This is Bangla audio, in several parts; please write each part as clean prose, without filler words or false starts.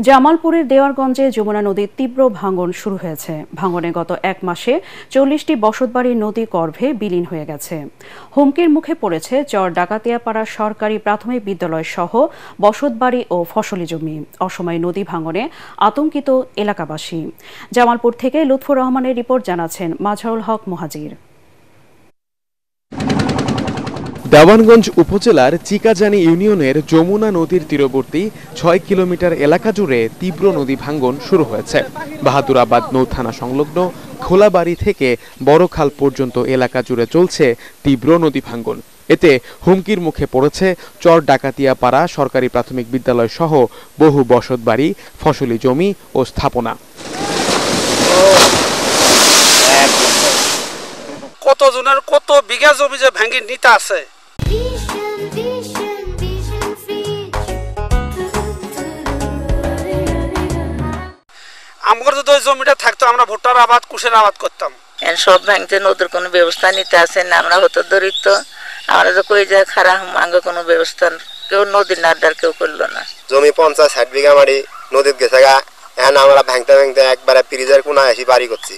জামালপুরের দেওয়ারগঞ্জে যমুনা নদীর তীব্র ভাঙন শুরু হয়েছে। ভাঙনে গত এক মাসে ৪০টি বসতবাড়ি নদী গর্ভে বিলীন হয়ে গেছে। হুমকির মুখে পড়েছে চর ডাকাতিয়াপাড়া সরকারি প্রাথমিক বিদ্যালয় সহ বসতবাড়ি ও ফসলি জমি। অসময়ে নদী ভাঙনে আতঙ্কিত এলাকাবাসী। জামালপুর থেকে লুৎফুর রহমানের রিপোর্ট জানাচ্ছেন মাজহারুল হক মুহাজির। দেওয়ানগঞ্জ উপজেলার চিকাজানি ইউনিয়নের যমুনা নদীর তীরবর্তী ৬ কিলোমিটার এলাকা জুড়ে তীব্র নদী ভাঙ্গন শুরু হয়েছে। বাহাদুরাবাদ নৌথানা সংলগ্ন খোলাবাড়ি থেকে বড়খাল পর্যন্ত এলাকা জুড়ে চলছে তীব্র নদী ভাঙ্গন। এতে হুমকির মুখে পড়েছে চর ডাকাতিয়াপাড়া সরকারি প্রাথমিক বিদ্যালয় সহ বহু বসতবাড়ি, ফসলি জমি ও স্থাপনা। কত জনের কত বিঘা জমি যে ভেঙে নিতে আছে। আমার যদি ওই জমিটা থাকতো আমরা ভুট্টার আবাদ, কুশের আবাদ করতাম। সব ভাঙতে নদীর কোনো ব্যবস্থা নিতে আসে না। আমরা হতো দরিদ্র, আমরা তো কই যায় খারাপ আগে কোনো ব্যবস্থা কেউ নদীর নাড্ডার কেউ করলো না। জমি 50-60 বিঘা মাটি নদীর গেছে গা। এখন আমরা ভাঙতে ভাঙতে একবারে পিরিজের কোনায় এসে বাড়ি করছি।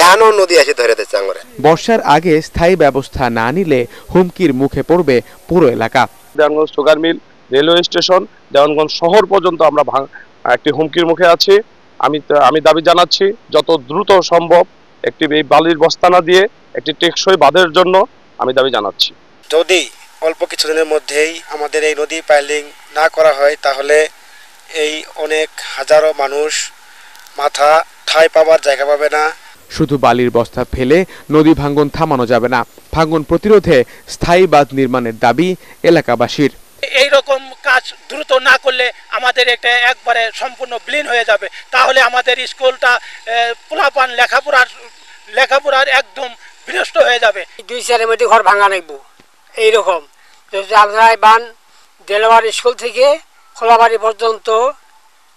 এখনো নদী এসে ধরে দিচ্ছে আমরা। বর্ষার আগে স্থায়ী ব্যবস্থা না নিলে হুমকির মুখে পড়বে পুরো এলাকা। Dewanganj sugar mill, railway station, Dewanganj শহর পর্যন্ত আমরা একটি হুমকির মুখে আছি। আমি দাবি জানাচ্ছি যত দ্রুত সম্ভব একটি এই বালির বস্তানা দিয়ে একটি টেকসই বাঁধের জন্য আমি দাবি জানাচ্ছি। যদি অল্প কিছুদিনের মধ্যেই আমাদের এই নদী পাইলিং না করা হয় তাহলে এই অনেক হাজারো মানুষ মাথা ঠাঁই পাবার জায়গা পাবে না। শুধু বালির বস্তা ফেলে নদী ভাঙ্গন থামানো যাবে না। ভাঙ্গন প্রতিরোধে স্থায়ী বাঁধ নির্মাণের দাবি এলাকাবাসীর। এই রকম কাজ দ্রুত না করলে আমাদের এটা একবারে সম্পূর্ণ বিলীন হয়ে যাবে। তাহলে আমাদের স্কুলটা পোলাপান লেখাপড়ার একদম বিনষ্ট হয়ে যাবে। 2-4 মধ্যে ঘর ভাঙা নাইব এইরকম। বান দেলোয়ার স্কুল থেকে খোলাবাড়ি পর্যন্ত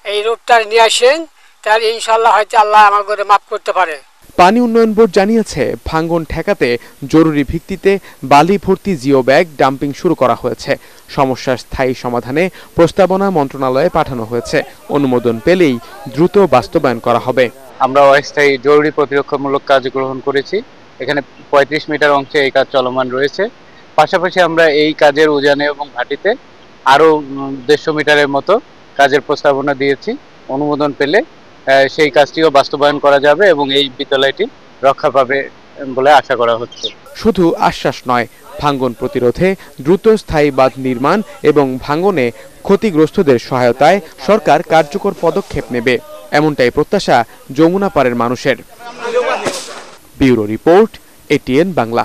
এই রোডটা নিয়ে আসেন, তাহলে ইনশাল্লাহ হয়তো আল্লাহ আমার করে মাফ করতে পারে। পানি উন্নয়ন বোর্ড জানিয়েছে ভাঙ্গন ঠেকাতে জরুরি ভিত্তিতে বালি ভর্তি জিও ব্যাগ ডাম্পিং শুরু করা হয়েছে। সমস্যার স্থায়ী সমাধানে প্রস্তাবনা মন্ত্রণালয়ে পাঠানো হয়েছে। অনুমোদন পেলেই দ্রুত বাস্তবায়ন করা হবে। আমরা অস্থায়ী জরুরি প্রতিরক্ষামূলক কাজ গ্রহণ করেছি। এখানে 35 মিটার অংশে এই কাজ চলমান রয়েছে। পাশাপাশি আমরা এই কাজের উজানে এবং ঘাটিতে আরও 150 মিটারের মতো কাজের প্রস্তাবনা দিয়েছি। অনুমোদন পেলে সেই কাজটিও বাস্তবায়ন করা যাবে এবং এই বিদ্যালয়টি রক্ষা পাবে বলে আশা করা হচ্ছে। শুধু আশ্বাস নয়, ভাঙ্গন প্রতিরোধে দ্রুত স্থায়ী বাঁধ নির্মাণ এবং ভাঙ্গনে ক্ষতিগ্রস্তদের সহায়তায় সরকার কার্যকর পদক্ষেপ নেবে, এমনটাই প্রত্যাশা যমুনা পাড়ের মানুষের। Bureau report, ATN Bangla.